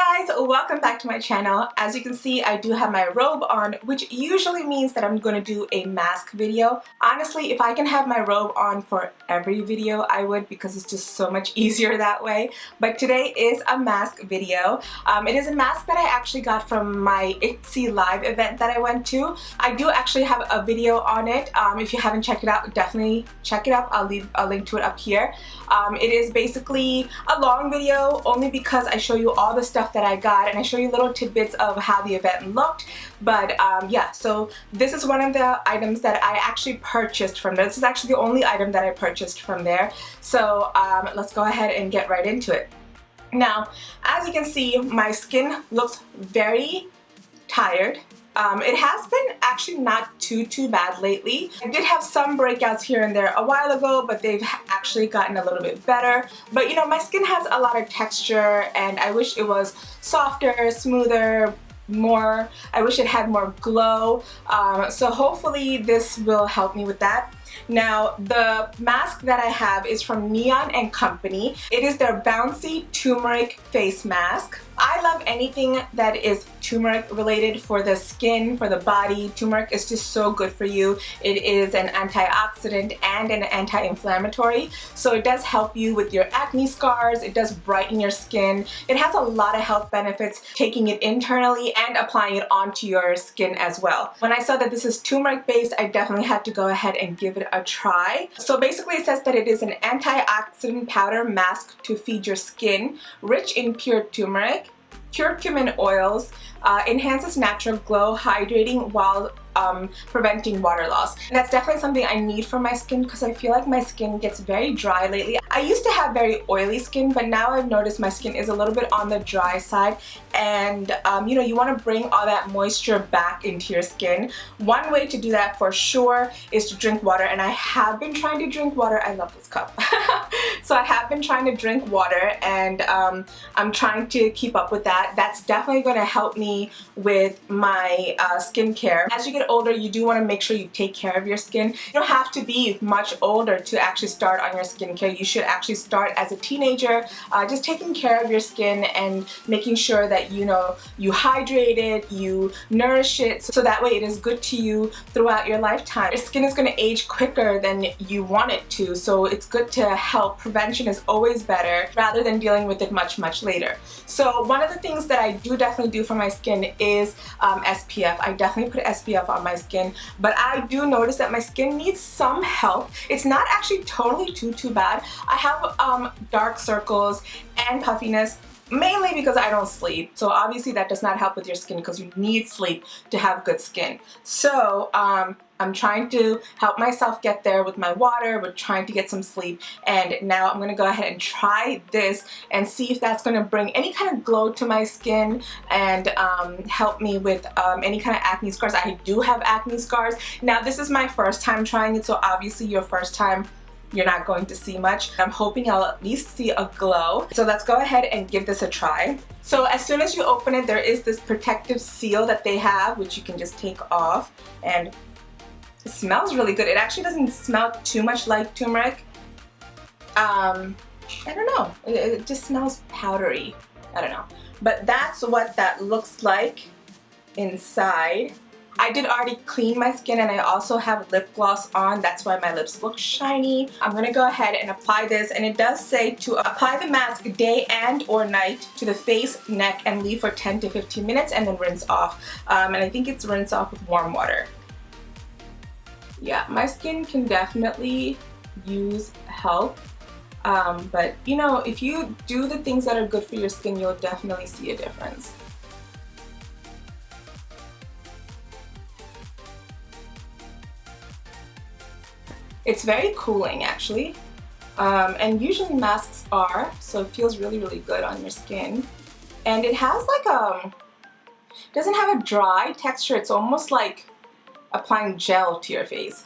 Hi guys, welcome back to my channel. As you can see, I do have my robe on, which usually means that I'm going to do a mask video. Honestly, if I can have my robe on for every video, I would, because it's just so much easier that way. But today is a mask video. It is a mask that I actually got from my Ipsy live event that I went to. I do actually have a video on it. If you haven't checked it out, definitely check it out. I'll leave a link to it up here. It is basically a long video only because I show you all the stuff that I got and I show you little tidbits of how the event looked. But yeah, so this is one of the items that I actually purchased from there. This is actually the only item that I purchased from there. So let's go ahead and get right into it. Now, as you can see, my skin looks very tired. It has been actually not too bad lately. I did have some breakouts here and there a while ago, but they've actually gotten a little bit better. But you know, my skin has a lot of texture and I wish it was softer, smoother, I wish it had more glow. So hopefully this will help me with that. Now, the mask that I have is from Neon & Company. It is their Bouncy Turmeric face mask. I love anything that is turmeric related for the skin, for the body. Turmeric is just so good for you. It is an antioxidant and an anti-inflammatory. So it does help you with your acne scars. It does brighten your skin. It has a lot of health benefits, taking it internally and applying it onto your skin as well. When I saw that this is turmeric based, I definitely had to go ahead and give it a try. So basically it says that it is an antioxidant powder mask to feed your skin, rich in pure turmeric, curcumin oils, enhances natural glow, hydrating while preventing water loss. And that's definitely something I need for my skin because I feel like my skin gets very dry lately. I used to have very oily skin, but now I've noticed my skin is a little bit on the dry side, and you know, you want to bring all that moisture back into your skin. One way to do that for sure is to drink water, and I have been trying to drink water. I love this cup. So I have been trying to drink water, and I'm trying to keep up with that. That's definitely going to help me with my skincare. As you get older, you do want to make sure you take care of your skin. You don't have to be much older to actually start on your skincare. You should actually start as a teenager, just taking care of your skin and making sure that you know you hydrate it, you nourish it, so that way it is good to you throughout your lifetime. Your skin is going to age quicker than you want it to, so it's good to help. Prevention is always better rather than dealing with it much later. So one of the things that I do definitely do for my skin is SPF. I definitely put SPF on my skin, but I do notice that my skin needs some help. It's not actually totally too bad. I have dark circles and puffiness, mainly because I don't sleep. So obviously that does not help with your skin because you need sleep to have good skin. So I'm trying to help myself get there with my water, with trying to get some sleep, and now I'm going to go ahead and try this and see if that's going to bring any kind of glow to my skin and help me with any kind of acne scars. I do have acne scars. Now this is my first time trying it, so obviously your first time you're not going to see much. I'm hoping I'll at least see a glow. So let's go ahead and give this a try. So as soon as you open it, there is this protective seal that they have, which you can just take off, and it smells really good. It actually doesn't smell too much like turmeric. I don't know. It just smells powdery. I don't know. But that's what that looks like inside. I did already clean my skin and I also have lip gloss on. That's why my lips look shiny. I'm going to go ahead and apply this, and it does say to apply the mask day and or night to the face, neck, and leave for 10 to 15 minutes and then rinse off. And I think it's rinse off with warm water. Yeah, my skin can definitely use help. But you know, if you do the things that are good for your skin, you'll definitely see a difference. It's very cooling actually, and usually masks are, so it feels really good on your skin. And it has like it doesn't have a dry texture. It's almost like applying gel to your face.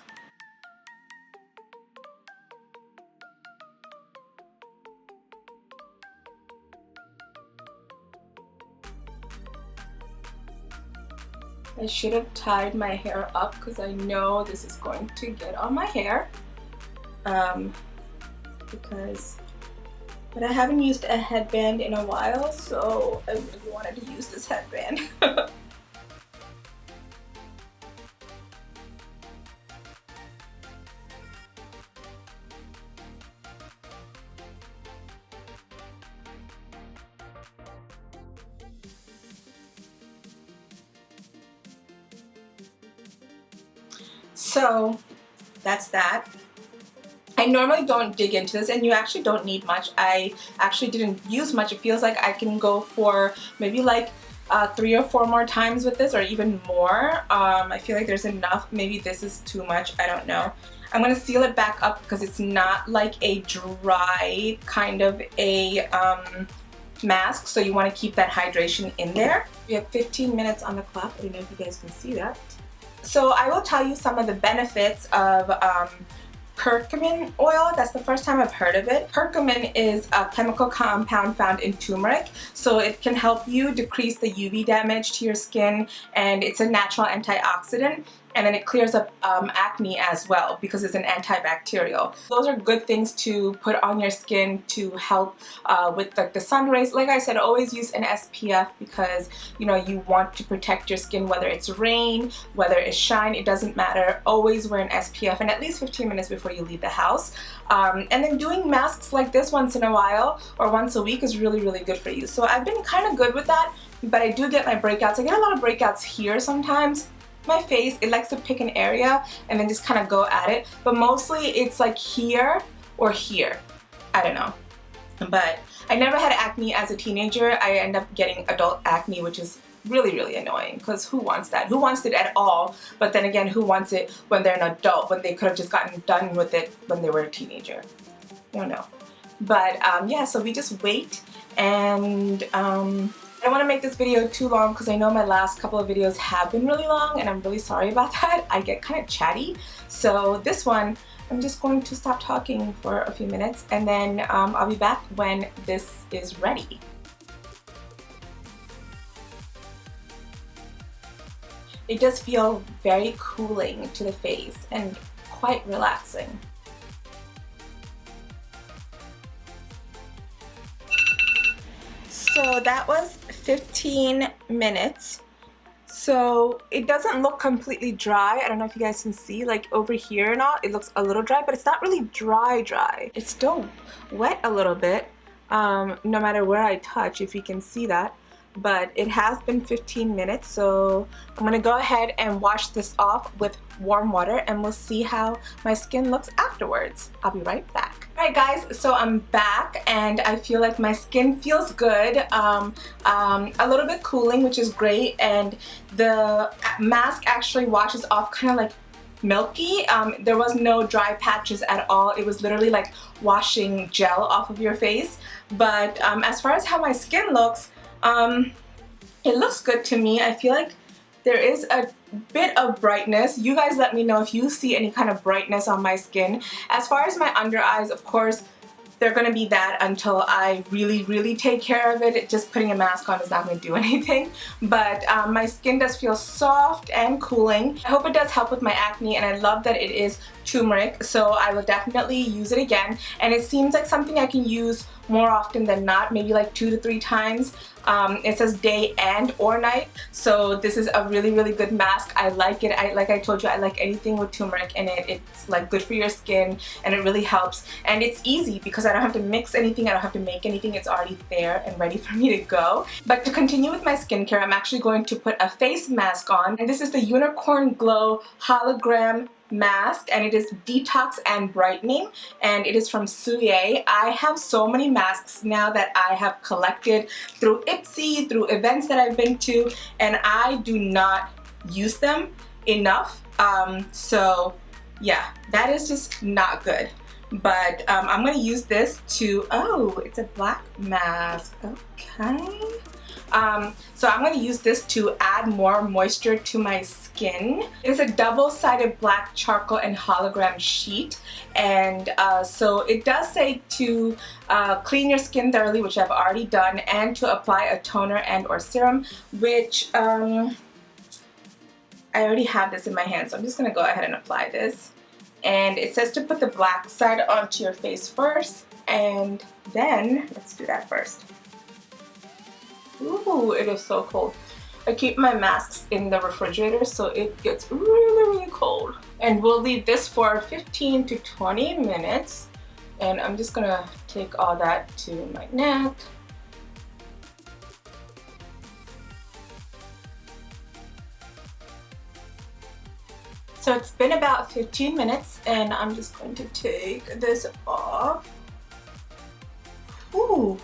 I should have tied my hair up because I know this is going to get on my hair because But I haven't used a headband in a while, so I really wanted to use this headband. So that's that. I normally don't dig into this, and you actually don't need much. I actually didn't use much. It feels like I can go for maybe like 3 or 4 more times with this, or even more. I feel like there's enough. Maybe this is too much. I don't know. I'm going to seal it back up because it's not like a dry kind of a mask, so you want to keep that hydration in there. We have 15 minutes on the clock. I don't know if you guys can see that. So I will tell you some of the benefits of curcumin oil. That's the first time I've heard of it. Curcumin is a chemical compound found in turmeric, so it can help you decrease the UV damage to your skin, and it's a natural antioxidant. And then it clears up acne as well because it's an antibacterial. Those are good things to put on your skin to help with like the sun rays. Like I said, always use an SPF because you know you want to protect your skin, whether it's rain, whether it's shine, it doesn't matter. Always wear an SPF and at least 15 minutes before you leave the house. And then doing masks like this once in a while or once a week is really, really good for you. So I've been kind of good with that, but I do get my breakouts. I get a lot of breakouts here sometimes. My face, it likes to pick an area and then just kind of go at it, but mostly it's like here or here. I don't know, but I never had acne as a teenager. I end up getting adult acne, which is really, really annoying because who wants that? Who wants it at all? But then again, who wants it when they're an adult, when they could have just gotten done with it when they were a teenager? I don't know. But yeah, so we just wait, and I don't want to make this video too long because I know my last couple of videos have been really long, and I'm really sorry about that. I get kind of chatty. So this one, I'm just going to stop talking for a few minutes, and then I'll be back when this is ready. It does feel very cooling to the face and quite relaxing. So that was 15 minutes. So it doesn't look completely dry. I don't know if you guys can see, like over here and all, it looks a little dry, but it's not really dry. It's still wet a little bit, no matter where I touch, if you can see that. But it has been 15 minutes, so I'm gonna go ahead and wash this off with warm water, and we'll see how my skin looks afterwards. I'll be right back. Alright guys, so I'm back and I feel like my skin feels good, a little bit cooling, which is great, and the mask actually washes off kind of like milky. There was no dry patches at all. It was literally like washing gel off of your face. But as far as how my skin looks, it looks good to me. I feel like there is a bit of brightness. You guys let me know if you see any kind of brightness on my skin. As far as my under eyes, of course, they're gonna be that until I really take care of it. Just putting a mask on is not gonna do anything. But my skin does feel soft and cooling. I hope it does help with my acne, and I love that it is turmeric, so I will definitely use it again. And it seems like something I can use more often than not, maybe like 2 to 3 times. It says day and or night, so this is a really good mask. I like it. Like I told you, I like anything with turmeric in it. It's like good for your skin, and it really helps. And it's easy because I don't have to mix anything, I don't have to make anything. It's already there and ready for me to go. But to continue with my skincare, I'm actually going to put a face mask on, and this is the Unicorn Glow Hologram mask, and it is detox and brightening, and it is from Suye. I have so many masks now that I have collected through Ipsy, through events that I've been to, and I do not use them enough. So yeah, that is just not good. But I'm gonna use this to, oh, it's a black mask, okay. So I'm going to use this to add more moisture to my skin. It's a double-sided black charcoal and hologram sheet, and so it does say to clean your skin thoroughly, which I've already done, and to apply a toner and or serum, which I already have this in my hand, so I'm just going to go ahead and apply this. And it says to put the black side onto your face first, and then let's do that first. Ooh, it is so cold. I keep my masks in the refrigerator so it gets really cold. And we'll leave this for 15 to 20 minutes. And I'm just gonna take all that to my neck. So it's been about 15 minutes and I'm just going to take this off. Ooh,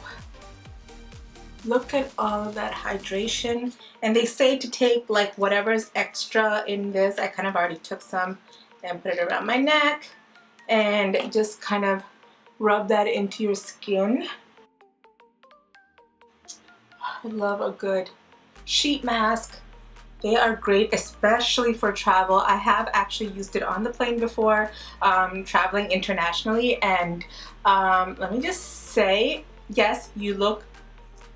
look at all of that hydration. And they say to take like whatever's extra in this. I kind of already took some and put it around my neck and just kind of rub that into your skin. I love a good sheet mask. They are great, especially for travel. I have actually used it on the plane before, traveling internationally, and let me just say, yes, you look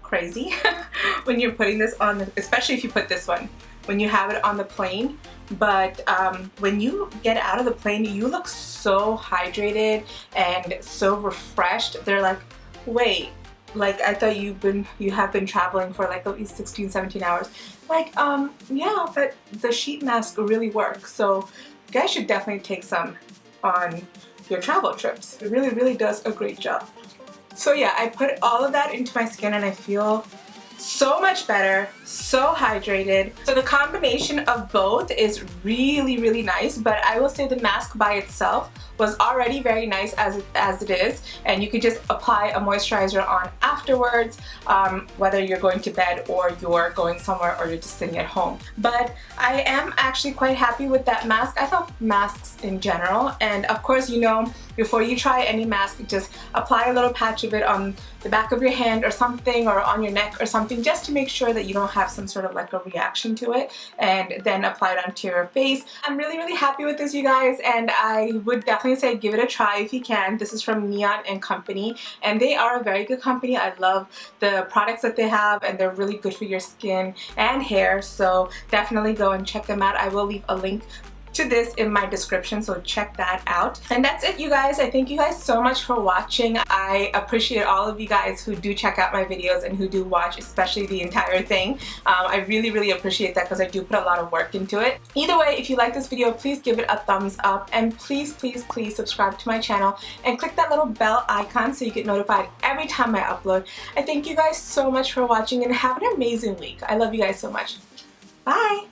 crazy when you're putting this on, especially if you put this one, when you have it on the plane. But when you get out of the plane, you look so hydrated and so refreshed. They're like, wait, like I thought you have been traveling for like at least 16-17 hours. Like, yeah, but the sheet mask really works. So you guys should definitely take some on your travel trips. It really does a great job. So yeah, I put all of that into my skin and I feel so much better, so hydrated. So the combination of both is really nice, but I will say the mask by itself was already very nice as it is, and you could just apply a moisturizer on afterwards, whether you're going to bed or you're going somewhere or you're just sitting at home. But I am actually quite happy with that mask. I thought masks in general, and of course, you know, before you try any mask, just apply a little patch of it on the back of your hand or something, or on your neck or something, just to make sure that you don't have some sort of like a reaction to it, and then apply it onto your face. I'm really happy with this, you guys, and I would definitely say give it a try if you can. This is from Neon & Company, and they are a very good company. I love the products that they have, and they're really good for your skin and hair, so definitely go and check them out. I will leave a link to this in my description, so check that out. And that's it, you guys. I thank you guys so much for watching. I appreciate all of you guys who do check out my videos and who do watch, especially the entire thing. I really appreciate that because I do put a lot of work into it. Either way, if you like this video, please give it a thumbs up, and please subscribe to my channel and click that little bell icon so you get notified every time I upload. I thank you guys so much for watching and have an amazing week. I love you guys so much. Bye!